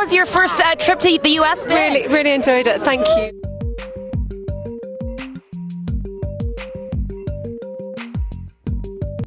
has your first trip to the US been? Really enjoyed it. Thank you.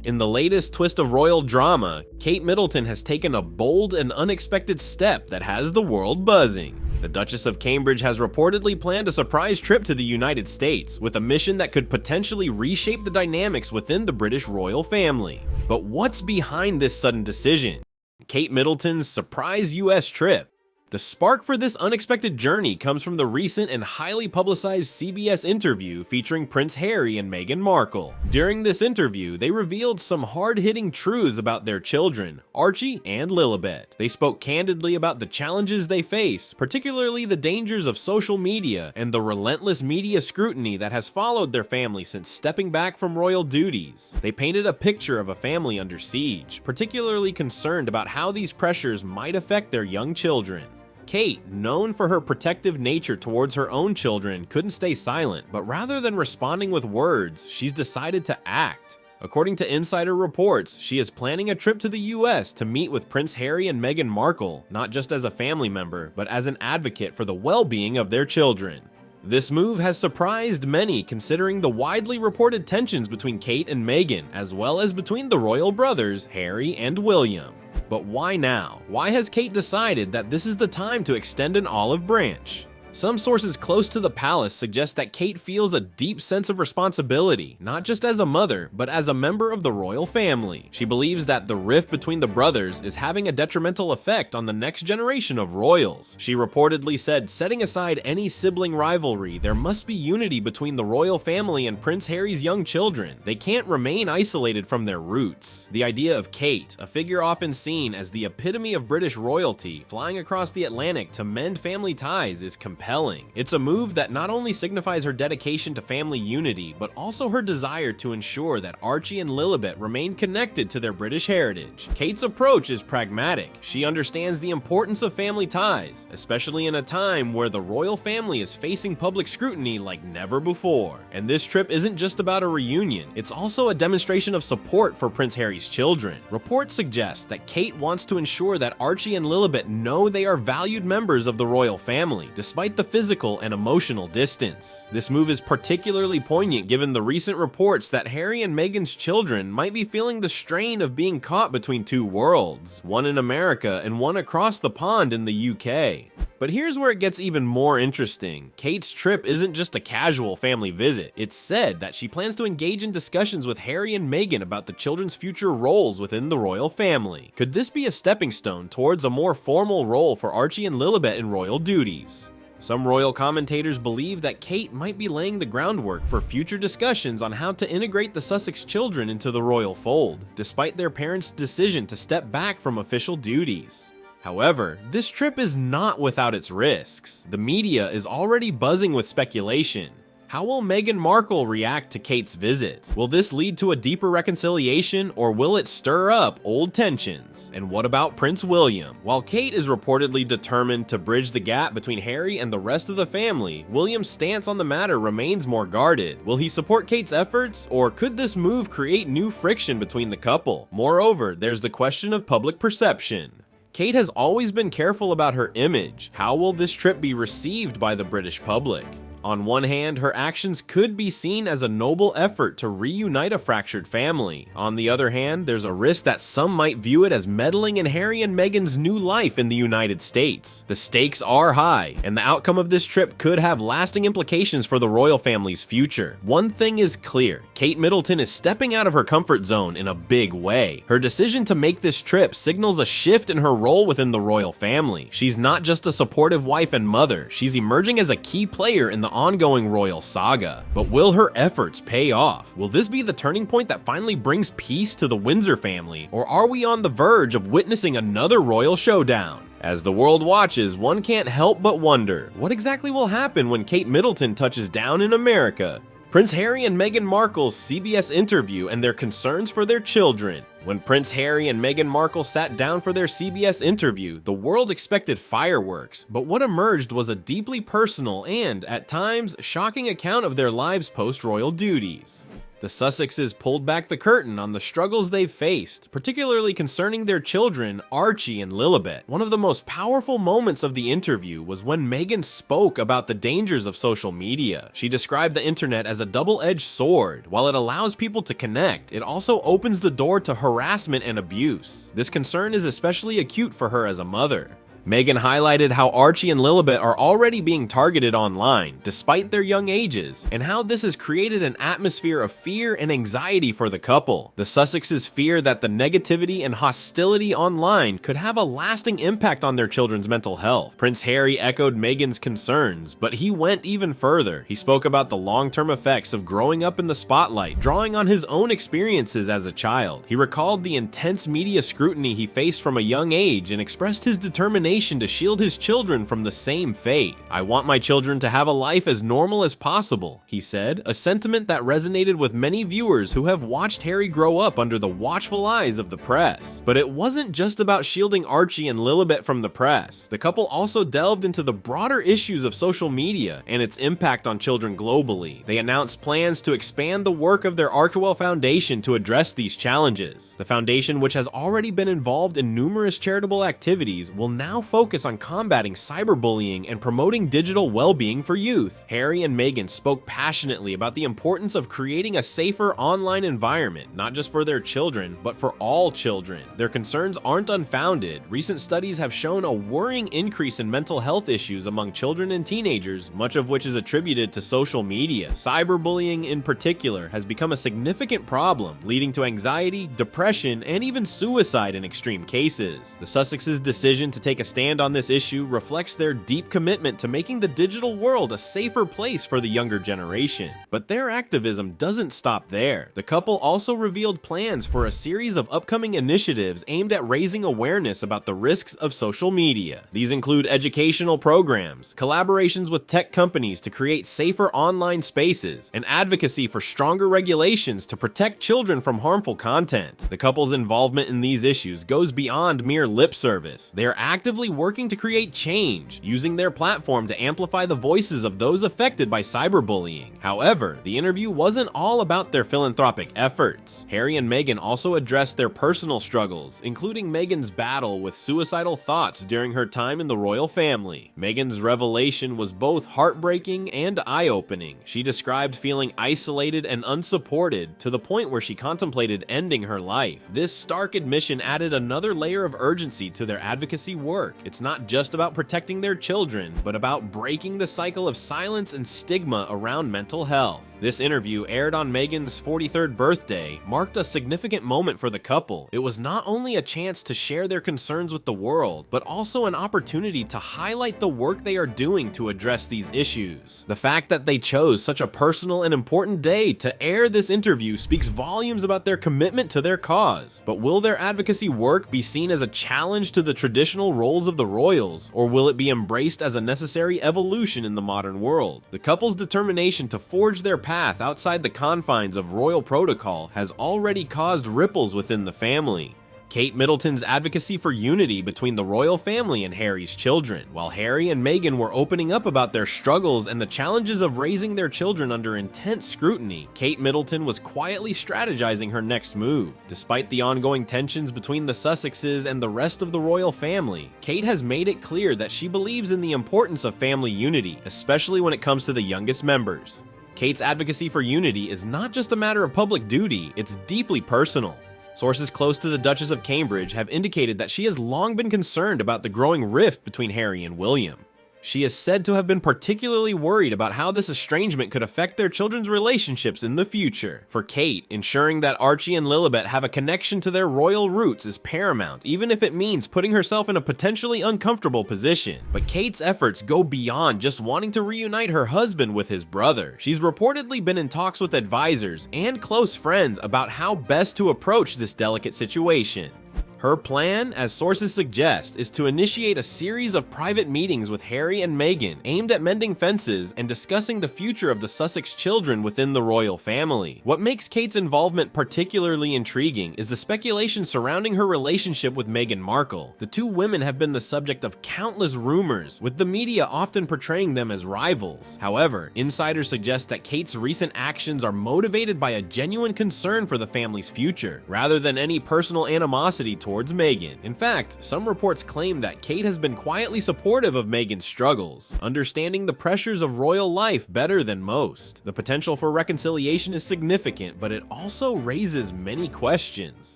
In the latest twist of royal drama, Kate Middleton has taken a bold and unexpected step that has the world buzzing. The Duchess of Cambridge has reportedly planned a surprise trip to the United States with a mission that could potentially reshape the dynamics within the British royal family. But what's behind this sudden decision? Kate Middleton's surprise US trip. The spark for this unexpected journey comes from the recent and highly publicized CBS interview featuring Prince Harry and Meghan Markle. During this interview, they revealed some hard-hitting truths about their children, Archie and Lilibet. They spoke candidly about the challenges they face, particularly the dangers of social media and the relentless media scrutiny that has followed their family since stepping back from royal duties. They painted a picture of a family under siege, particularly concerned about how these pressures might affect their young children. Kate, known for her protective nature towards her own children, couldn't stay silent, but rather than responding with words, she's decided to act. According to insider reports, she is planning a trip to the US to meet with Prince Harry and Meghan Markle, not just as a family member, but as an advocate for the well-being of their children. This move has surprised many considering the widely reported tensions between Kate and Meghan, as well as between the royal brothers, Harry and William. But why now? Why has Kate decided that this is the time to extend an olive branch? Some sources close to the palace suggest that Kate feels a deep sense of responsibility, not just as a mother, but as a member of the royal family. She believes that the rift between the brothers is having a detrimental effect on the next generation of royals. She reportedly said, setting aside any sibling rivalry, there must be unity between the royal family and Prince Harry's young children. They can't remain isolated from their roots. The idea of Kate, a figure often seen as the epitome of British royalty, flying across the Atlantic to mend family ties is compelling. It's a move that not only signifies her dedication to family unity, but also her desire to ensure that Archie and Lilibet remain connected to their British heritage. Kate's approach is pragmatic. She understands the importance of family ties, especially in a time where the royal family is facing public scrutiny like never before. And this trip isn't just about a reunion, it's also a demonstration of support for Prince Harry's children. Reports suggest that Kate wants to ensure that Archie and Lilibet know they are valued members of the royal family, despite the physical and emotional distance. This move is particularly poignant given the recent reports that Harry and Meghan's children might be feeling the strain of being caught between two worlds, one in America and one across the pond in the UK. But here's where it gets even more interesting. Kate's trip isn't just a casual family visit. It's said that she plans to engage in discussions with Harry and Meghan about the children's future roles within the royal family. Could this be a stepping stone towards a more formal role for Archie and Lilibet in royal duties? Some royal commentators believe that Kate might be laying the groundwork for future discussions on how to integrate the Sussex children into the royal fold, despite their parents' decision to step back from official duties. However, this trip is not without its risks. The media is already buzzing with speculation. How will Meghan Markle react to Kate's visit? Will this lead to a deeper reconciliation, or will it stir up old tensions? And what about Prince William? While Kate is reportedly determined to bridge the gap between Harry and the rest of the family, William's stance on the matter remains more guarded. Will he support Kate's efforts, or could this move create new friction between the couple? Moreover, there's the question of public perception. Kate has always been careful about her image. How will this trip be received by the British public? On one hand, her actions could be seen as a noble effort to reunite a fractured family. On the other hand, there's a risk that some might view it as meddling in Harry and Meghan's new life in the United States. The stakes are high, and the outcome of this trip could have lasting implications for the royal family's future. One thing is clear, Kate Middleton is stepping out of her comfort zone in a big way. Her decision to make this trip signals a shift in her role within the royal family. She's not just a supportive wife and mother, she's emerging as a key player in the ongoing royal saga. But will her efforts pay off? Will this be the turning point that finally brings peace to the Windsor family? Or are we on the verge of witnessing another royal showdown? As the world watches, one can't help but wonder, what exactly will happen when Kate Middleton touches down in America? Prince Harry and Meghan Markle's CBS interview and their concerns for their children. When Prince Harry and Meghan Markle sat down for their CBS interview, the world expected fireworks, but what emerged was a deeply personal and, at times, shocking account of their lives post-royal duties. The Sussexes pulled back the curtain on the struggles they've faced, particularly concerning their children, Archie and Lilibet. One of the most powerful moments of the interview was when Meghan spoke about the dangers of social media. She described the internet as a double-edged sword. While it allows people to connect, it also opens the door to harassment and abuse. This concern is especially acute for her as a mother. Meghan highlighted how Archie and Lilibet are already being targeted online, despite their young ages, and how this has created an atmosphere of fear and anxiety for the couple. The Sussexes fear that the negativity and hostility online could have a lasting impact on their children's mental health. Prince Harry echoed Meghan's concerns, but he went even further. He spoke about the long-term effects of growing up in the spotlight, drawing on his own experiences as a child. He recalled the intense media scrutiny he faced from a young age and expressed his determination to shield his children from the same fate. "I want my children to have a life as normal as possible," he said, a sentiment that resonated with many viewers who have watched Harry grow up under the watchful eyes of the press. But it wasn't just about shielding Archie and Lilibet from the press. The couple also delved into the broader issues of social media and its impact on children globally. They announced plans to expand the work of their Accusations Foundation to address these challenges. The foundation, which has already been involved in numerous charitable activities, will now focus on combating cyberbullying and promoting digital well-being for youth. Harry and Meghan spoke passionately about the importance of creating a safer online environment, not just for their children, but for all children. Their concerns aren't unfounded. Recent studies have shown a worrying increase in mental health issues among children and teenagers, much of which is attributed to social media. Cyberbullying in particular has become a significant problem, leading to anxiety, depression, and even suicide in extreme cases. The Sussexes' decision to take a stand on this issue reflects their deep commitment to making the digital world a safer place for the younger generation. But their activism doesn't stop there. The couple also revealed plans for a series of upcoming initiatives aimed at raising awareness about the risks of social media. These include educational programs, collaborations with tech companies to create safer online spaces, and advocacy for stronger regulations to protect children from harmful content. The couple's involvement in these issues goes beyond mere lip service. They are actively working to create change, using their platform to amplify the voices of those affected by cyberbullying. However, the interview wasn't all about their philanthropic efforts. Harry and Meghan also addressed their personal struggles, including Meghan's battle with suicidal thoughts during her time in the royal family. Meghan's revelation was both heartbreaking and eye-opening. She described feeling isolated and unsupported to the point where she contemplated ending her life. This stark admission added another layer of urgency to their advocacy work. It's not just about protecting their children, but about breaking the cycle of silence and stigma around mental health. This interview, aired on Meghan's 43rd birthday, marked a significant moment for the couple. It was not only a chance to share their concerns with the world, but also an opportunity to highlight the work they are doing to address these issues. The fact that they chose such a personal and important day to air this interview speaks volumes about their commitment to their cause. But will their advocacy work be seen as a challenge to the traditional roles of the royals, or will it be embraced as a necessary evolution in the modern world? The couple's determination to forge their path outside the confines of royal protocol has already caused ripples within the family. Kate Middleton's advocacy for unity between the royal family and Harry's children. While Harry and Meghan were opening up about their struggles and the challenges of raising their children under intense scrutiny, Kate Middleton was quietly strategizing her next move. Despite the ongoing tensions between the Sussexes and the rest of the royal family, Kate has made it clear that she believes in the importance of family unity, especially when it comes to the youngest members. Kate's advocacy for unity is not just a matter of public duty, it's deeply personal. Sources close to the Duchess of Cambridge have indicated that she has long been concerned about the growing rift between Harry and William. She is said to have been particularly worried about how this estrangement could affect their children's relationships in the future. For Kate, ensuring that Archie and Lilibet have a connection to their royal roots is paramount, even if it means putting herself in a potentially uncomfortable position. But Kate's efforts go beyond just wanting to reunite her husband with his brother. She's reportedly been in talks with advisors and close friends about how best to approach this delicate situation. Her plan, as sources suggest, is to initiate a series of private meetings with Harry and Meghan aimed at mending fences and discussing the future of the Sussex children within the royal family. What makes Kate's involvement particularly intriguing is the speculation surrounding her relationship with Meghan Markle. The two women have been the subject of countless rumors, with the media often portraying them as rivals. However, insiders suggest that Kate's recent actions are motivated by a genuine concern for the family's future, rather than any personal animosity towards Meghan. In fact, some reports claim that Kate has been quietly supportive of Meghan's struggles, understanding the pressures of royal life better than most. The potential for reconciliation is significant, but it also raises many questions.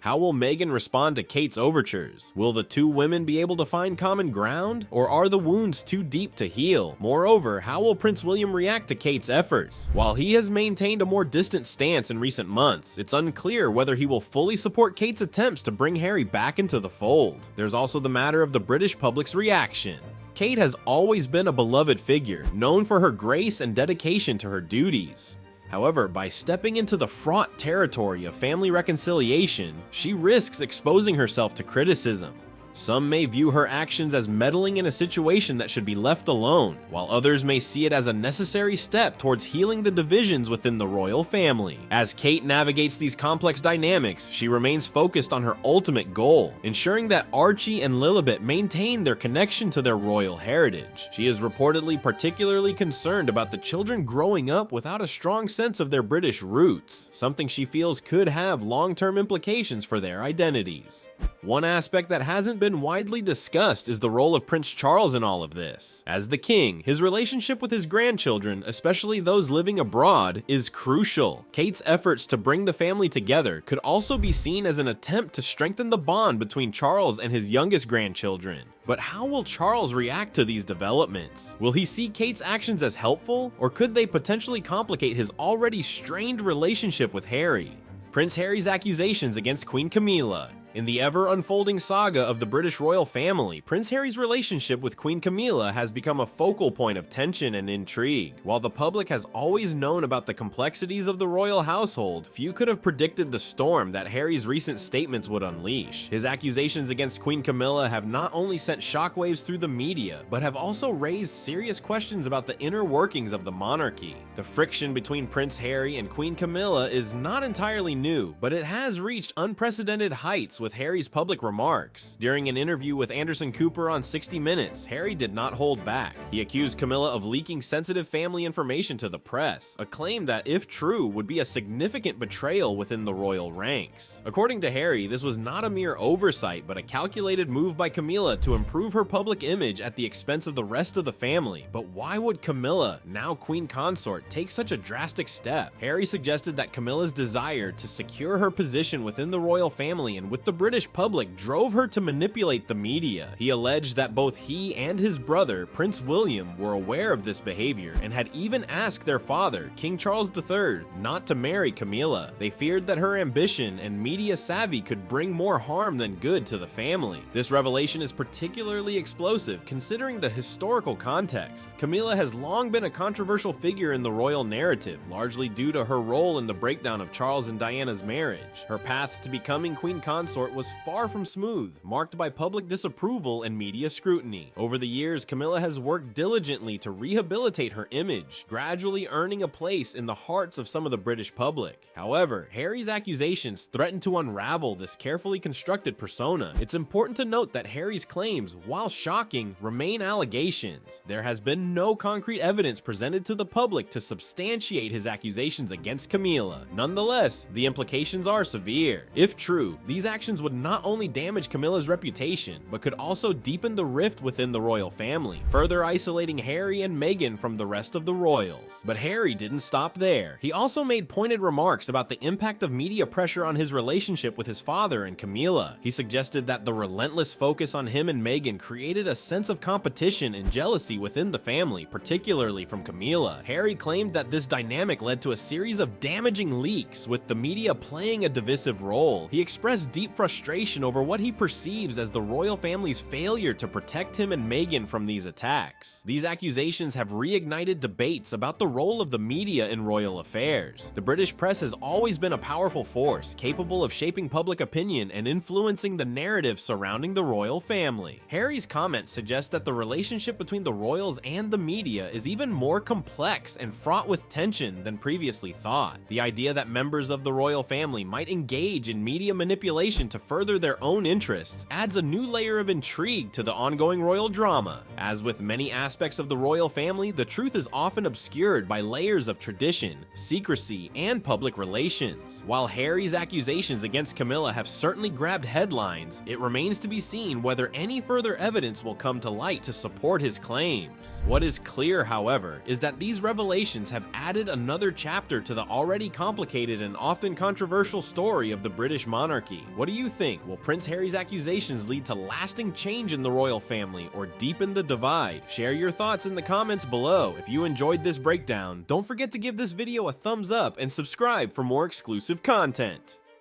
How will Meghan respond to Kate's overtures? Will the two women be able to find common ground, or are the wounds too deep to heal? Moreover, how will Prince William react to Kate's efforts? While he has maintained a more distant stance in recent months, it's unclear whether he will fully support Kate's attempts to bring Harry back into the fold. There's also the matter of the British public's reaction. Kate has always been a beloved figure, known for her grace and dedication to her duties. However, by stepping into the fraught territory of family reconciliation, she risks exposing herself to criticism. Some may view her actions as meddling in a situation that should be left alone, while others may see it as a necessary step towards healing the divisions within the royal family. As Kate navigates these complex dynamics, she remains focused on her ultimate goal, ensuring that Archie and Lilibet maintain their connection to their royal heritage. She is reportedly particularly concerned about the children growing up without a strong sense of their British roots, something she feels could have long-term implications for their identities. One aspect that hasn't been widely discussed is the role of Prince Charles in all of this. As the king, his relationship with his grandchildren, especially those living abroad, is crucial. Kate's efforts to bring the family together could also be seen as an attempt to strengthen the bond between Charles and his youngest grandchildren. But how will Charles react to these developments? Will he see Kate's actions as helpful, or could they potentially complicate his already strained relationship with Harry? Prince Harry's accusations against Queen Camilla. In the ever-unfolding saga of the British royal family, Prince Harry's relationship with Queen Camilla has become a focal point of tension and intrigue. While the public has always known about the complexities of the royal household, few could have predicted the storm that Harry's recent statements would unleash. His accusations against Queen Camilla have not only sent shockwaves through the media, but have also raised serious questions about the inner workings of the monarchy. The friction between Prince Harry and Queen Camilla is not entirely new, but it has reached unprecedented heights with Harry's public remarks. During an interview with Anderson Cooper on 60 Minutes, Harry did not hold back. He accused Camilla of leaking sensitive family information to the press, a claim that, if true, would be a significant betrayal within the royal ranks. According to Harry, this was not a mere oversight, but a calculated move by Camilla to improve her public image at the expense of the rest of the family. But why would Camilla, now queen consort, take such a drastic step? Harry suggested that Camilla's desire to secure her position within the royal family and with the British public drove her to manipulate the media. He alleged that both he and his brother, Prince William, were aware of this behavior and had even asked their father, King Charles III, not to marry Camilla. They feared that her ambition and media savvy could bring more harm than good to the family. This revelation is particularly explosive considering the historical context. Camilla has long been a controversial figure in the royal narrative, largely due to her role in the breakdown of Charles and Diana's marriage. Her path to becoming queen consort was far from smooth, marked by public disapproval and media scrutiny. Over the years, Camilla has worked diligently to rehabilitate her image, gradually earning a place in the hearts of some of the British public. However, Harry's accusations threaten to unravel this carefully constructed persona. It's important to note that Harry's claims, while shocking, remain allegations. There has been no concrete evidence presented to the public to substantiate his accusations against Camilla. Nonetheless, the implications are severe. If true, these actions would not only damage Camilla's reputation, but could also deepen the rift within the royal family, further isolating Harry and Meghan from the rest of the royals. But Harry didn't stop there. He also made pointed remarks about the impact of media pressure on his relationship with his father and Camilla. He suggested that the relentless focus on him and Meghan created a sense of competition and jealousy within the family, particularly from Camilla. Harry claimed that this dynamic led to a series of damaging leaks, with the media playing a divisive role. He expressed deep frustration over what he perceives as the royal family's failure to protect him and Meghan from these attacks. These accusations have reignited debates about the role of the media in royal affairs. The British press has always been a powerful force, capable of shaping public opinion and influencing the narrative surrounding the royal family. Harry's comments suggest that the relationship between the royals and the media is even more complex and fraught with tension than previously thought. The idea that members of the royal family might engage in media manipulation to further their own interests adds a new layer of intrigue to the ongoing royal drama. As with many aspects of the royal family, the truth is often obscured by layers of tradition, secrecy, and public relations. While Harry's accusations against Camilla have certainly grabbed headlines, it remains to be seen whether any further evidence will come to light to support his claims. What is clear, however, is that these revelations have added another chapter to the already complicated and often controversial story of the British monarchy. What do you think? Will Prince Harry's accusations lead to lasting change in the royal family or deepen the divide? Share your thoughts in the comments below. If you enjoyed this breakdown, don't forget to give this video a thumbs up and subscribe for more exclusive content.